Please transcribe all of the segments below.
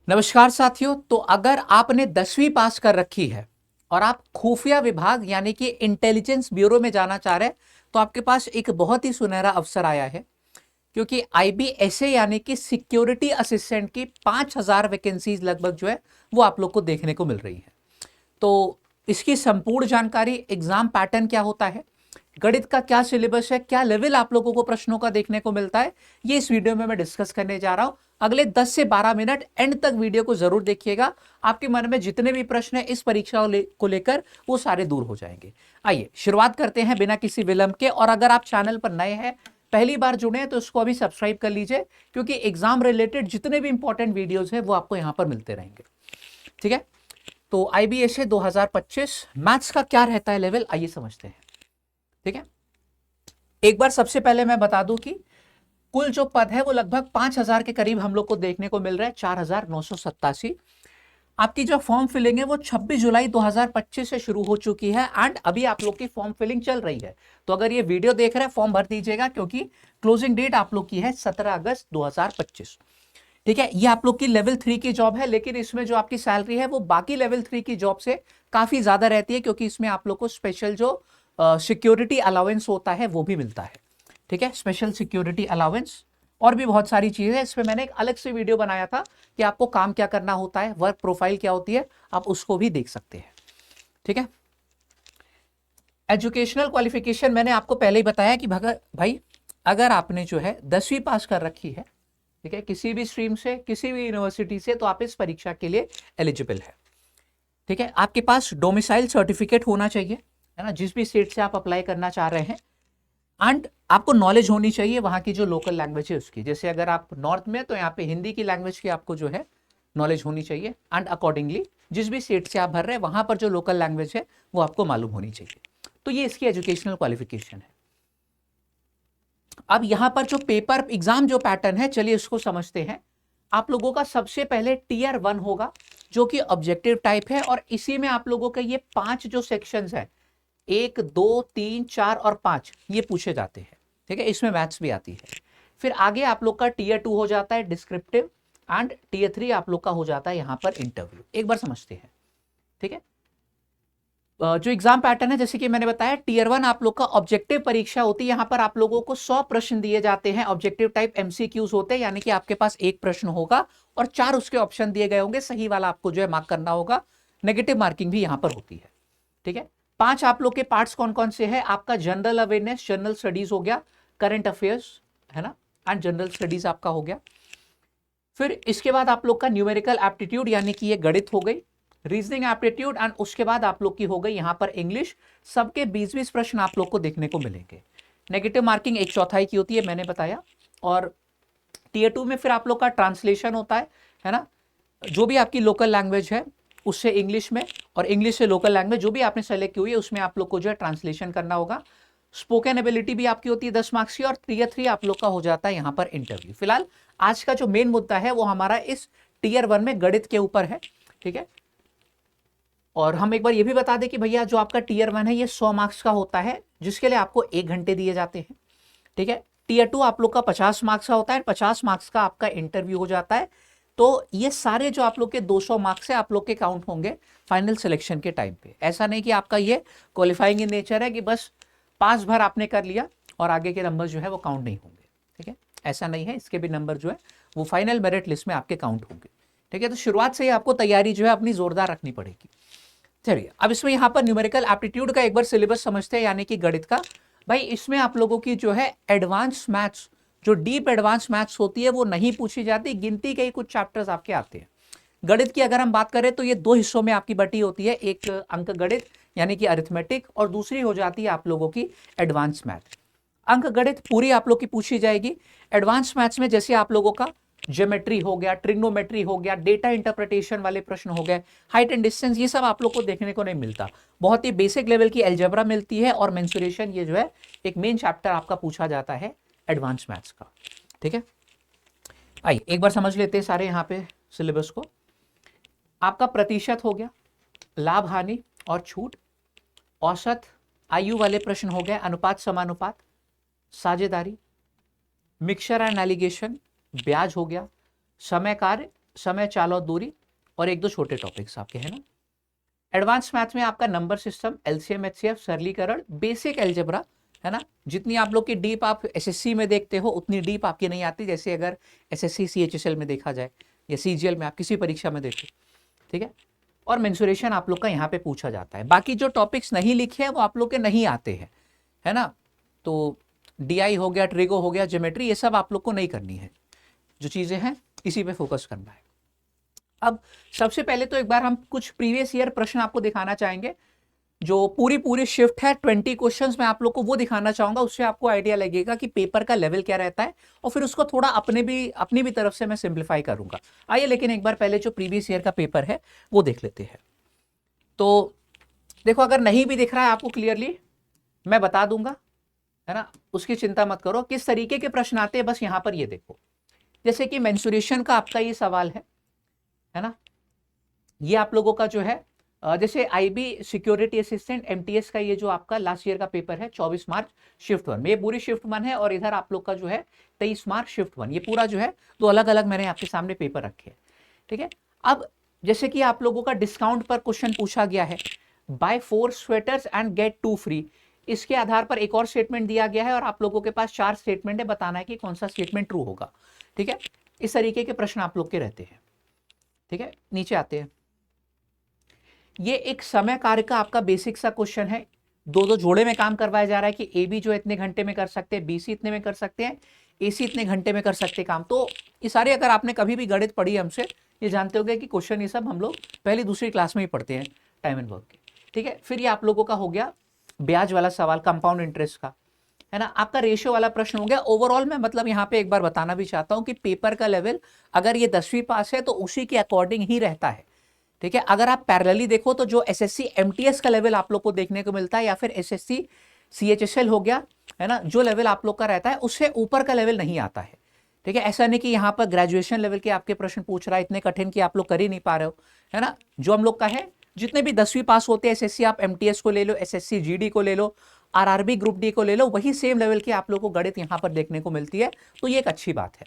नमस्कार साथियों। तो अगर आपने 10वीं पास कर रखी है और आप खुफिया विभाग यानी कि इंटेलिजेंस ब्यूरो में जाना चाह रहे हैं तो आपके पास एक बहुत ही सुनहरा अवसर आया है, क्योंकि IBSA यानी कि सिक्योरिटी असिस्टेंट की 5000 वैकेंसीज लगभग जो है वो आप लोग को देखने को मिल रही है। तो इसकी संपूर्ण जानकारी, एग्जाम पैटर्न क्या होता है, गणित का क्या सिलेबस है, क्या लेवल आप लोगों को प्रश्नों का देखने को मिलता है, ये इस वीडियो में मैं डिस्कस करने जा रहा हूं। अगले 10 से 12 मिनट एंड तक वीडियो को जरूर देखिएगा। आपके मन में जितने भी प्रश्न हैं इस परीक्षा को लेकर वो सारे दूर हो जाएंगे। आइए शुरुआत करते हैं बिना किसी विलंब के। और अगर आप चैनल पर नए हैं, पहली बार जुड़े हैं, तो इसको अभी सब्सक्राइब कर लीजिए, क्योंकि एग्जाम रिलेटेड जितने भी इंपॉर्टेंट वीडियोज हैं वो आपको यहां पर मिलते रहेंगे। ठीक है, तो IBSA 2025 मैथ्स का क्या रहता है लेवल, आइए समझते हैं। ठीक है, एक बार सबसे पहले मैं बता दूं कि कुल जो पद है वो लगभग 5000 के करीब हम लोग को देखने को मिल रहा है, 4987। आपकी जो फॉर्म फिलिंग है वो 26 जुलाई 2025 से शुरू हो चुकी है एंड अभी आप लोग की फॉर्म फिलिंग चल रही है। तो अगर ये वीडियो देख रहे हैं फॉर्म भर दीजिएगा, क्योंकि क्लोजिंग डेट आप लोग की है 17 अगस्त 2025। ठीक है, ये आप लोग की लेवल 3 की जॉब है, लेकिन इसमें जो आपकी सैलरी है वो बाकी लेवल 3 की जॉब से काफी ज्यादा रहती है, क्योंकि इसमें आप लोग को स्पेशल जो सिक्योरिटी अलाउंस होता है वो भी मिलता है। ठीक है, स्पेशल सिक्योरिटी अलाउंस और भी बहुत सारी चीजें हैं। इसमें मैंने एक अलग से वीडियो बनाया था कि आपको काम क्या करना होता है, वर्क प्रोफाइल क्या होती है, आप उसको भी देख सकते हैं। ठीक है, एजुकेशनल क्वालिफिकेशन मैंने आपको पहले ही बताया कि भाई अगर आपने जो है 10वीं पास कर रखी है, ठीक है, किसी भी स्ट्रीम से, किसी भी यूनिवर्सिटी से, तो आप इस परीक्षा के लिए एलिजिबल है। ठीक है, आपके पास डोमिसाइल सर्टिफिकेट होना चाहिए, है ना, जिस भी स्टेट से आप अप्लाई करना चाह रहे हैं। एंड आपको नॉलेज होनी चाहिए वहां की जो लोकल लैंग्वेज है उसकी। जैसे अगर आप नॉर्थ में तो यहाँ पे हिंदी की लैंग्वेज की आपको जो है नॉलेज होनी चाहिए, एंड अकॉर्डिंगली जिस भी स्टेट से आप भर रहे हैं वहां पर जो लोकल लैंग्वेज है वो आपको मालूम होनी चाहिए। तो ये इसकी एजुकेशनल क्वालिफिकेशन है। अब यहां पर जो पेपर एग्जाम जो पैटर्न है, चलिए उसको समझते हैं। आप लोगों का सबसे पहले टीयर 1 होगा, जो कि ऑब्जेक्टिव टाइप है, और इसी में आप लोगों के ये 5 जो सेक्शंस हैं, 1 2 3 4 और 5, ये पूछे जाते हैं। ठीक है, इसमें मैथ्स भी आती है। फिर आगे आप लोग का टीयर 2 हो जाता है डिस्क्रिप्टिव, एंड टीयर 3 आप लोग का हो जाता है यहां पर इंटरव्यू। एक बार समझते हैं। ठीक है, जो एग्जाम पैटर्न है, जैसे कि मैंने बताया, टीयर 1 आप लोग का ऑब्जेक्टिव परीक्षा होती है। यहां पर आप लोगों को 100 प्रश्न दिए जाते हैं, ऑब्जेक्टिव टाइप MCQs होते हैं, यानी कि आपके पास एक प्रश्न होगा और 4 उसके ऑप्शन दिए गए होंगे, सही वाला आपको जो है मार्क करना होगा। नेगेटिव मार्किंग भी यहां पर होती है। ठीक है, 5 आप लोग के पार्ट्स कौन कौन से हैं? आपका जनरल अवेयरनेस, जनरल स्टडीज हो गया, करंट अफेयर्स, है ना, एंड जनरल स्टडीज आपका हो गया। फिर इसके बाद आप लोग का न्यूमेरिकल एप्टीट्यूड, यानी कि ये गणित हो गई, रीजनिंग एप्टीट्यूड, एंड उसके बाद आप लोग की हो गई यहां पर इंग्लिश। सबके 20-20 प्रश्न आप लोग को देखने को मिलेंगे। नेगेटिव मार्किंग 1/4 की होती है, मैंने बताया। और टीयर 2 में फिर आप लोग का ट्रांसलेशन होता है ना, जो भी आपकी लोकल लैंग्वेज है उससे इंग्लिश में, और इंग्लिश से लोकल लैंग्वेज जो भी आपने सेलेक्ट की हुई है उसमें आप लोग को जो है ट्रांसलेशन करना होगा। स्पोकन एबिलिटी भी आपकी होती है 10 मार्क्स की, और टीयर 3 आप लोग का हो जाता है यहां पर इंटरव्यू। फिलहाल आज का जो मेन मुद्दा है वो हमारा इस टीयर 1 में गणित के ऊपर है। ठीक है, और हम एक बार ये भी बता दें कि भैया जो आपका टीयर 1 है ये 100 मार्क्स का होता है, जिसके लिए आपको 1 घंटे दिए जाते हैं। ठीक है, टीयर 2 आप लोग का 50 मार्क्स का होता है, 50 मार्क्स का आपका इंटरव्यू हो जाता है। तो ये सारे जो आप लोग के 200 मार्क्स है आप लोग के काउंट होंगे फाइनल सिलेक्शन के टाइम पे। ऐसा नहीं कि आपका ये क्वालिफाइंग इन नेचर है कि बस पास भर आपने कर लिया और आगे के नंबर जो है वो काउंट नहीं होंगे। ठीक है, ऐसा नहीं है, इसके भी नंबर जो है वो फाइनल मेरिट लिस्ट में आपके काउंट होंगे। ठीक है, तो शुरुआत से ही आपको तैयारी जो है अपनी जोरदार रखनी पड़ेगी। चलिए अब इसमें यहाँ पर न्यूमेरिकल एप्टीट्यूड का एक बार सिलेबस समझते हैं, यानी कि गणित का। भाई इसमें आप लोगों की जो है एडवांस मैथ्स, जो डीप एडवांस मैथ्स होती है वो नहीं पूछी जाती, गिनती के ही कुछ चैप्टर्स आपके आते हैं। गणित की अगर हम बात करें तो ये 2 हिस्सों में आपकी बटी होती है, एक अंक गणित यानी कि अरिथमेटिक, और दूसरी हो जाती है आप लोगों की एडवांस मैथ। अंक गणित पूरी आप लोग की पूछी जाएगी। एडवांस मैथ्स में जैसे आप लोगों का ज्योमेट्री हो गया, ट्रिग्नोमेट्री हो गया, डेटा इंटरप्रिटेशन वाले प्रश्न हो गए, हाइट एंड डिस्टेंस, ये सब आप लोग को देखने को नहीं मिलता। बहुत ही बेसिक लेवल की अलजेब्रा मिलती है, और मेंसुरेशन, ये जो है एक मेन चैप्टर आपका पूछा जाता है एडवांस मैथ्स का। ठीक है, आइए एक बार समझ लेते हैं सारे यहाँ पे सिलेबस को। आपका प्रतिशत हो गया, लाभ हानि और छूट, औसत, आयु वाले प्रश्न हो गए, अनुपात समानुपात, साझेदारी, मिक्सचर एंड एलिगेशन, ब्याज हो गया, समय कार्य, समय, चाल और दूरी, और एक दो छोटे टॉपिक्स आपके, है ना। एडवांस मैथ में आपका नंबर सिस्टम, एलसीएम एचसीएफ, सरलीकरण, बेसिक अलजेब्रा, है ना। जितनी आप लोग की डीप आप एसएससी में देखते हो उतनी डीप आपकी नहीं आती, जैसे अगर एसएससी सीएचएसएल में देखा जाए या सीजीएल में आप किसी परीक्षा में देखो, ठीक है। और मेंसुरेशन आप लोग का यहाँ पे पूछा जाता है। बाकी जो टॉपिक्स नहीं लिखे हैं वो आप लोग के नहीं आते हैं, है ना। तो डीआई हो गया, ट्रिगो हो गया, ज्योमेट्री, ये सब आप लोग को नहीं करनी है। जो चीजें हैं इसी पे फोकस करना है। अब सबसे पहले तो एक बार हम कुछ प्रीवियस ईयर प्रश्न आपको दिखाना चाहेंगे। जो पूरी शिफ्ट है 20 क्वेश्चंस में आप लोग को वो दिखाना चाहूंगा, उससे आपको आइडिया लगेगा कि पेपर का लेवल क्या रहता है, और फिर उसको थोड़ा अपनी भी तरफ से मैं सिंप्लीफाई करूंगा। आइए लेकिन एक बार पहले जो प्रीवियस ईयर का पेपर है वो देख लेते हैं। तो देखो, अगर नहीं भी दिख रहा है आपको क्लियरली, मैं बता दूंगा, है ना, उसकी चिंता मत करो। किस तरीके के प्रश्न आते हैं बस यहां पर ये देखो। जैसे कि मेंसुरेशन का आपका ये सवाल है ना। ये आप लोगों का जो है जैसे आईबी सिक्योरिटी असिस्टेंट एमटीएस का ये जो आपका लास्ट ईयर का पेपर है 24 मार्च शिफ्ट 1 में, ये पूरी शिफ्ट 1 है, और इधर आप लोग का जो है 23 मार्च शिफ्ट 1, ये पूरा जो है दो अलग अलग मैंने आपके सामने पेपर रखे हैं, ठीक है। अब जैसे कि आप लोगों का डिस्काउंट पर क्वेश्चन पूछा गया है, buy 4 sweaters and get 2 free, इसके आधार पर एक और स्टेटमेंट दिया गया है, और आप लोगों के पास 4 स्टेटमेंट है, बताना है कि कौन सा स्टेटमेंट ट्रू होगा, ठीक है। इस तरीके के प्रश्न आप लोग के रहते हैं, ठीक है। नीचे आते हैं, ये एक समय कार्य का आपका बेसिक सा क्वेश्चन है। दो जोड़े में काम करवाया जा रहा है कि ए बी जो इतने घंटे में कर सकते हैं, बी सी इतने में कर सकते हैं, ए सी इतने घंटे में कर सकते हैं काम। तो ये सारे, अगर आपने कभी भी गणित पढ़ी हमसे, ये जानते होंगे कि क्वेश्चन ये सब हम लोग पहली दूसरी क्लास में ही पढ़ते हैं टाइम एंड वर्क के, ठीक है। फिर ये आप लोगों का हो गया ब्याज वाला सवाल, कंपाउंड इंटरेस्ट का, है ना। आपका रेशियो वाला प्रश्न हो गया। ओवरऑल मैं मतलब यहाँ पे एक बार बताना भी चाहता हूँ कि पेपर का लेवल अगर ये 10वीं पास है तो उसी के अकॉर्डिंग ही रहता है, ठीक है। अगर आप पैरेलली देखो तो जो एसएससी एमटीएस का लेवल आप लोग को देखने को मिलता है, या फिर एसएससी सीएचएसएल हो गया, है ना, जो लेवल आप लोग का रहता है उससे ऊपर का लेवल नहीं आता है, ठीक है। ऐसा नहीं कि यहाँ पर ग्रेजुएशन लेवल के आपके प्रश्न पूछ रहा है, इतने कठिन कि आप लोग कर ही नहीं पा रहे हो, है ना। जो हम लोग का है, जितने भी 10वीं पास होते हैं एसएससी, आप एमटीएस को ले लो, एसएससी जीडी को ले लो, आरआरबी ग्रुप डी को ले लो, वही सेम लेवल की आप लोग को गणित यहाँ पर देखने को मिलती है। तो ये एक अच्छी बात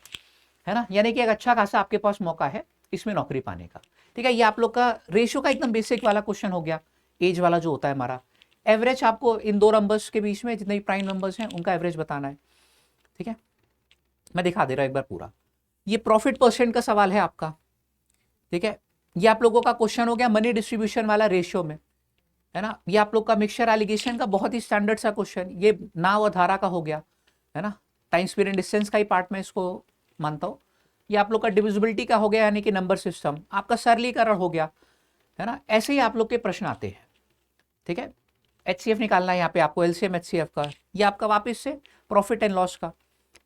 है ना। यानी कि एक अच्छा खासा आपके पास मौका है इसमें नौकरी पाने का, ठीक है। ये आप लोग का रेशियो का एकदम बेसिक वाला क्वेश्चन हो गया। एज वाला जो होता है हमारा, एवरेज आपको इन दो नंबर्स के बीच में जितने भी प्राइम नंबर्स हैं उनका एवरेज बताना है, ठीक है। मैं दिखा दे रहा हूं एक बार पूरा। ये प्रॉफिट परसेंट का सवाल है आपका, ठीक है। ये आप लोगों का क्वेश्चन हो गया मनी डिस्ट्रीब्यूशन वाला रेशियो में, है ना। ये आप लोग का मिक्सचर एलिगेशन का बहुत ही स्टैंडर्ड सा क्वेश्चन, ये नाव और धारा का हो गया, है ना। टाइम स्पीड एंड डिस्टेंस का ही पार्ट में इसको मानता हूं। ये आप लोग का डिविजिबिलिटी का हो गया, यानी कि नंबर सिस्टम, आपका सरलीकरण हो गया, है ना। ऐसे ही आप लोग के प्रश्न आते हैं, ठीक है। एचसीएफ निकालना है यहाँ पे आपको, एलसीएम एचसीएफ का, ये आपका वापस से प्रॉफिट एंड लॉस का।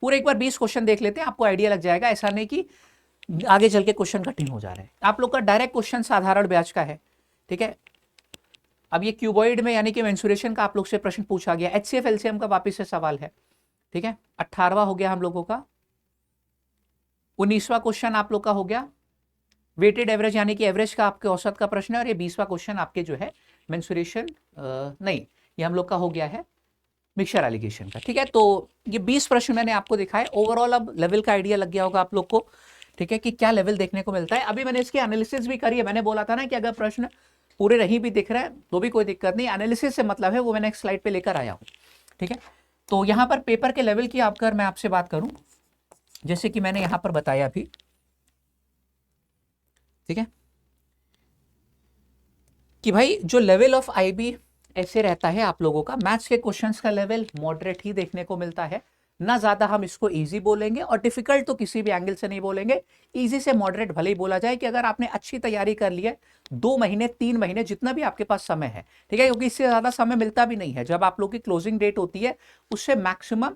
पूरे एक बार 20 क्वेश्चन देख लेते हैं, आपको आइडिया लग जाएगा। ऐसा नहीं कि आगे चल के क्वेश्चन कठिन हो जा रहे हैं। आप लोग का डायरेक्ट क्वेश्चन साधारण ब्याज का है, ठीक है। अब ये क्यूबॉइड में यानी कि मेंसुरेशन का आप लोग से प्रश्न पूछा गया, एचसीएफ एलसीएम का वापस से सवाल है, ठीक है। 18वां हो गया हम लोगों का। 19वां क्वेश्चन आप लोग का हो गया वेटेड एवरेज, यानी कि एवरेज का आपके औसत का प्रश्न है। और ये 20वां क्वेश्चन आपके जो है मेंसुरेशन नहीं, ये हम लोग का हो गया है मिक्सचर एलिगेशन का, ठीक है। तो ये 20 प्रश्न मैंने आपको दिखाए। ओवरऑल अब लेवल का आइडिया लग गया होगा आप लोग को, ठीक है, कि क्या लेवल देखने को मिलता है। अभी मैंने इसकी एनालिसिस भी करी है। मैंने बोला था ना कि अगर प्रश्न पूरे नहीं भी दिख रहे हैं तो भी कोई दिक्कत नहीं, एनालिसिस से मतलब है, वो मैंने एक स्लाइड पे लेकर आया हूँ, ठीक है। तो यहाँ पर पेपर के लेवल की अगर मैं आपसे बात करूँ, जैसे कि मैंने यहाँ पर बताया अभी, ठीक है, कि भाई जो लेवल ऑफ आईबी ऐसे रहता है आप लोगों का, मैथ्स के क्वेश्चंस का लेवल मॉडरेट ही देखने को मिलता है। ना ज्यादा हम इसको इजी बोलेंगे और डिफिकल्ट तो किसी भी एंगल से नहीं बोलेंगे। इजी से मॉडरेट भले ही बोला जाए कि अगर आपने अच्छी तैयारी कर ली है 2 महीने 3 महीने जितना भी आपके पास समय है, ठीक है, क्योंकि इससे ज्यादा समय मिलता भी नहीं है। जब आप लोग की क्लोजिंग डेट होती है उससे मैक्सिमम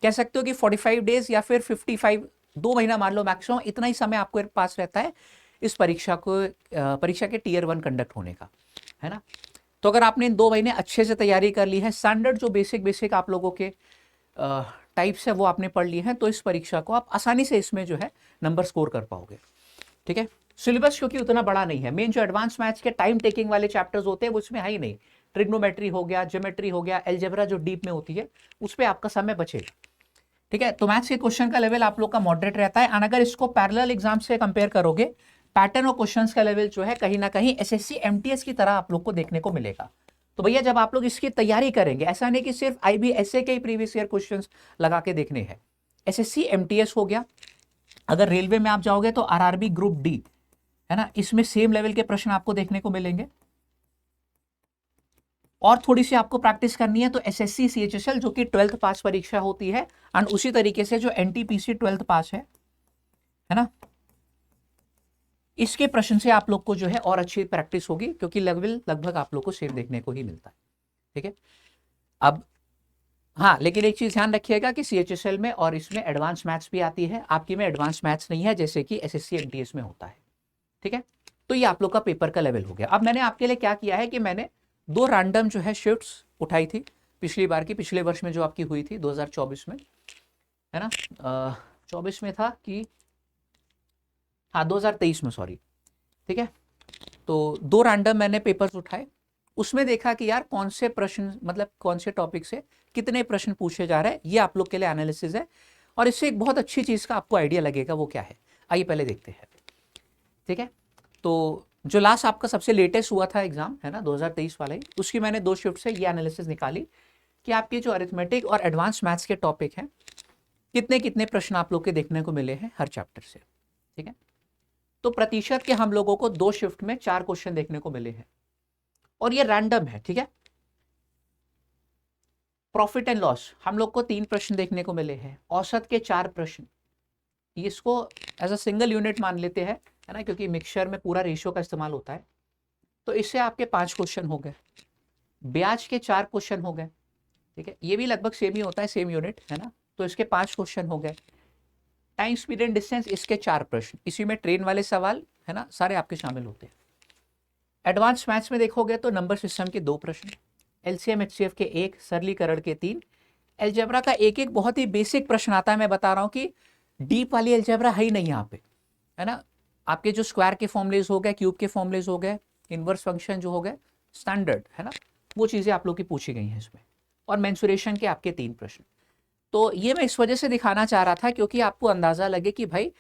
कह सकते हो कि 45 डेज या फिर 55, 2 महीना मान लो मैक्सिमम, इतना ही समय आपके पास रहता है इस परीक्षा के Tier 1 कंडक्ट होने का, है ना। तो अगर आपने इन 2 महीने अच्छे से तैयारी कर ली है, स्टैंडर्ड जो बेसिक आप लोगों के टाइप्स है वो आपने पढ़ लिए हैं, तो इस परीक्षा को आप आसानी से इसमें जो है नंबर स्कोर कर पाओगे, ठीक है। सिलेबस क्योंकि उतना बड़ा नहीं है, मेन जो एडवांस मैथ्स के टाइम टेकिंग वाले चैप्टर्स होते हैं वो इसमें है ही नहीं। ट्रिग्नोमेट्री हो गया, ज्योमेट्री हो गया, अलजेब्रा जो डीप में होती है उस पर आपका समय बचेगा, ठीक है। तो मैथ्स के क्वेश्चन का लेवल आप लोग का मॉडरेट रहता है। और अगर इसको पैरेलल एग्जाम से कंपेयर करोगे पैटर्न और क्वेश्चंस का लेवल जो है कहीं ना कहीं एसएससी एमटीएस की तरह आप लोग को देखने को मिलेगा। तो भैया जब आप लोग इसकी तैयारी करेंगे, ऐसा नहीं कि सिर्फ आईबीएसए के ही प्रीवियस ईयर क्वेश्चंस लगा के देखने हैं। एसएससी एमटीएस हो गया, अगर रेलवे में आप जाओगे तो आरआरबी ग्रुप डी, है ना, इसमें सेम लेवल के प्रश्न आपको देखने को मिलेंगे। और थोड़ी सी आपको प्रैक्टिस करनी है तो एसएससी सीएचएसएल जो कि 12th पास परीक्षा होती है, एंड उसी तरीके से जो एनटीपीसी 12th पास है ना, इसके प्रश्न से आप लोग को जो है और अच्छी प्रैक्टिस होगी, क्योंकि लेवल लगभग आप लोग को सेम देखने को ही मिलता है। ठीक है, अब हाँ, लेकिन एक चीज ध्यान रखिएगा कि सीएचएसएल में और इसमें एडवांस मैथ्स भी आती है, आपकी में एडवांस मैथ्स नहीं है जैसे कि एसएससी एमटीएस में होता है। ठीक है, तो ये आप लोग का पेपर का लेवल हो गया। अब मैंने आपके लिए क्या किया है कि मैंने 2 रैंडम जो है शिफ्ट्स उठाई थी पिछली बार की, पिछले वर्ष में जो आपकी हुई थी 2024 में, है ना, 24 में था कि हाँ 2023 में, सॉरी। ठीक है, तो 2 रैंडम मैंने पेपर्स उठाए, उसमें देखा कि यार कौन से प्रश्न, मतलब कौन से टॉपिक से कितने प्रश्न पूछे जा रहे हैं, ये आप लोग के लिए एनालिसिस है। और इससे एक बहुत अच्छी चीज का आपको आइडिया लगेगा, वो क्या है आइए पहले देखते हैं। ठीक है, तो जो लास्ट आपका सबसे लेटेस्ट हुआ था एग्जाम, है ना, 2023 वाला ही, उसकी मैंने 2 शिफ्ट से ये एनालिसिस निकाली कि आपके जो अरिथमेटिक और एडवांस मैथ्स के टॉपिक हैं, कितने कितने प्रश्न आप लोग के देखने को मिले हैं हर चैप्टर से। ठीक है, तो प्रतिशत के हम लोगों को 2 शिफ्ट में 4 क्वेश्चन देखने को मिले हैं, और ये रैंडम है। ठीक है, प्रॉफिट एंड लॉस हम लोग को 3 प्रश्न देखने को मिले हैं, औसत के 4 प्रश्न, इसको एज अ सिंगल यूनिट मान लेते हैं, है ना, क्योंकि मिक्सचर में पूरा रेशियो का इस्तेमाल होता है। तो इससे आपके 5 क्वेश्चन हो गए, ब्याज के 4 क्वेश्चन हो गए। ठीक है, ये भी लगभग सेम ही होता है, सेम यूनिट, है ना, तो इसके 5 क्वेश्चन हो गए। टाइम स्पीड एंड डिस्टेंस, इसके 4 प्रश्न, इसी में ट्रेन वाले सवाल, है ना, सारे आपके शामिल होते हैं। एडवांस मैथ्स में देखोगे तो नंबर सिस्टम के 2 प्रश्न, एलसीएम एचसीएफ के 1, सरलीकरण के 3, एल्जेब्रा का एक बहुत ही बेसिक प्रश्न आता है। मैं बता रहा हूं कि डीप वाली एल्जेब्रा है ही नहीं यहाँ पे, है ना। आपके जो स्क्वायर के फॉर्मुलेज हो गए, क्यूब के फॉर्मुलेज हो गए, इनवर्स फंक्शन जो हो गए स्टैंडर्ड, है ना, वो चीजें आप लोग की पूछी गई हैं इसमें, और मेंसुरेशन के आपके 3 प्रश्न। तो ये मैं इस वजह से दिखाना चाह रहा था क्योंकि आपको अंदाजा लगे कि भाई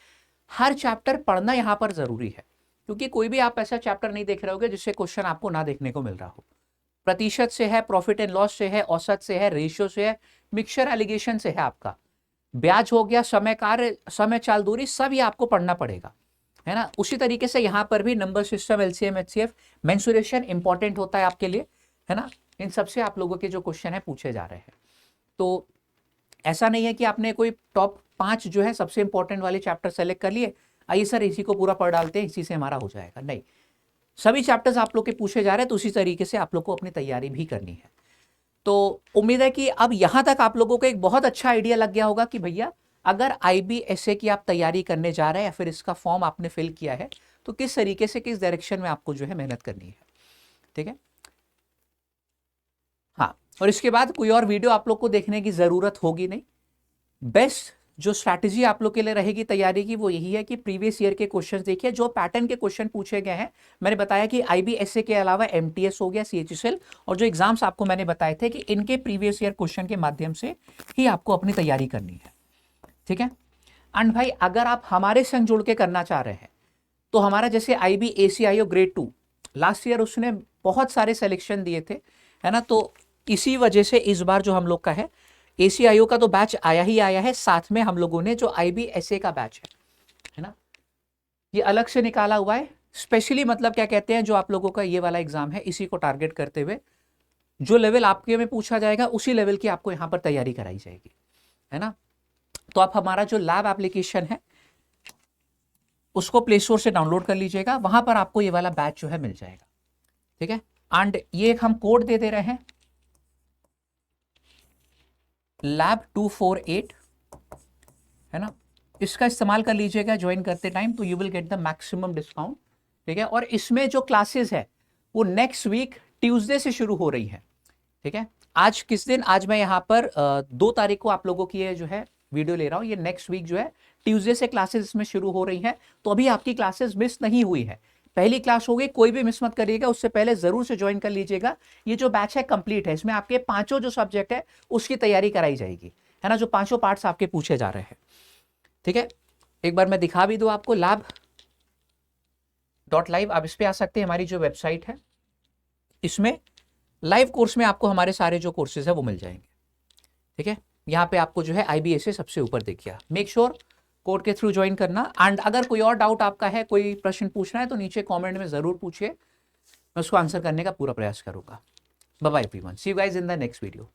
हर चैप्टर पढ़ना यहाँ पर जरूरी है, क्योंकि कोई भी आप ऐसा चैप्टर नहीं देख रहे होगे जिससे क्वेश्चन आपको ना देखने को मिल रहा हो। प्रतिशत से है, प्रॉफिट एंड लॉस से है, औसत से है, रेशियो से है, मिक्सचर एलिगेशन से है, आपका ब्याज हो गया, समय कार्य, समय चाल दूरी, सब ये आपको पढ़ना पड़ेगा, है ना। उसी तरीके से यहाँ पर भी number system, LCM HCF, mensuration important होता है आपके लिए, है ना। इन सबसे आप लोगों के जो क्वेश्चन है पूछे जा रहे हैं। तो ऐसा नहीं है कि आपने कोई टॉप 5 जो है सबसे इंपॉर्टेंट वाले चैप्टर सेलेक्ट कर लिए, आइए सर इसी को पूरा पढ़ डालते हैं, इसी से हमारा हो जाएगा, नहीं। सभी चैप्टर्स आप लोग के पूछे जा रहे हैं, तो उसी तरीके से आप लोग को अपनी तैयारी भी करनी है। तो उम्मीद है कि अब यहां तक आप लोगों को एक बहुत अच्छा आइडिया लग गया होगा कि भैया अगर आईबीएसए की आप तैयारी करने जा रहे हैं या फिर इसका फॉर्म आपने फिल किया है, तो किस तरीके से, किस डायरेक्शन में आपको जो है मेहनत करनी है। ठीक है, हाँ, और इसके बाद कोई और वीडियो आप लोग को देखने की जरूरत होगी नहीं। बेस्ट जो स्ट्रैटेजी आप लोग के लिए रहेगी तैयारी की, वो यही है कि प्रीवियस ईयर के क्वेश्चंस देखिए, जो पैटर्न के क्वेश्चन पूछे गए हैं। मैंने बताया कि आईबीएसए के अलावा एमटीएस हो गया, सीएचएसएल, और जो एग्जाम्स आपको मैंने बताए थे कि इनके प्रीवियस ईयर क्वेश्चन के माध्यम से ही आपको अपनी तैयारी करनी है। ठीक है, एंड भाई अगर आप हमारे संग जुड़ के करना चाह रहे हैं, तो हमारा जैसे आईबीएसीआईओ ग्रेड 2 लास्ट ईयर उसने बहुत सारे सिलेक्शन दिए थे, है ना। तो इसी वजह से इस बार जो हम लोग का है एसीआईओ का तो बैच आया ही आया है, साथ में हम लोगों ने जो आईबीएसए का बैच है ना, ये अलग से निकाला हुआ है स्पेशली, मतलब क्या कहते हैं, जो आप लोगों का ये वाला एग्जाम है इसी को टारगेट करते हुए जो लेवल आपके में पूछा जाएगा उसी लेवल की आपको यहां पर तैयारी कराई जाएगी, है ना। तो आप हमारा जो लैब एप्लीकेशन है उसको प्ले स्टोर से डाउनलोड कर लीजिएगा, वहां पर आपको ये वाला बैच जो है मिल जाएगा। ठीक है, एंड ये एक हम कोड दे रहे हैं, lab 248, है ना, इसका इस्तेमाल कर लीजिएगा ज्वाइन करते टाइम, तो you will get the maximum discount. ठीक है, और इसमें जो क्लासेस है वो नेक्स्ट वीक ट्यूसडे से शुरू हो रही है। ठीक है, आज किस दिन, आज मैं यहाँ पर 2 तारीख को आप लोगों की ये जो है वीडियो ले रहा हूँ, ये नेक्स्ट वीक जो है ट्यूसडे से क्लासेस इसमें शुरू हो रही हैं। तो अभी आपकी क्लासेस मिस नहीं हुई है, पहली क्लास होगी, कोई भी मिस मत करिएगा, उससे पहले जरूर से ज्वाइन कर लीजिएगा। ये जो बैच है कंप्लीट है, इसमें आपके 5 जो सब्जेक्ट है उसकी तैयारी कराई जाएगी, है ना, जो 5 पार्ट्स आपके पूछे जा रहे हैं। ठीक है, एक बार मैं दिखा भी दूं आपको, लैब .live आप इस पे आ सकते हैं, हमारी जो वेबसाइट है इसमें लाइव कोर्स में आपको हमारे सारे जो कोर्सेज है वो मिल जाएंगे। ठीक है, यहाँ पे आपको जो है IBSA सबसे ऊपर देखिए, मेक श्योर कोड के थ्रू ज्वाइन करना। एंड अगर कोई और डाउट आपका है, कोई प्रश्न पूछना है तो नीचे कमेंट में जरूर पूछिए, मैं उसको आंसर करने का पूरा प्रयास करूंगा। Bye bye everyone, see you guys in the next video.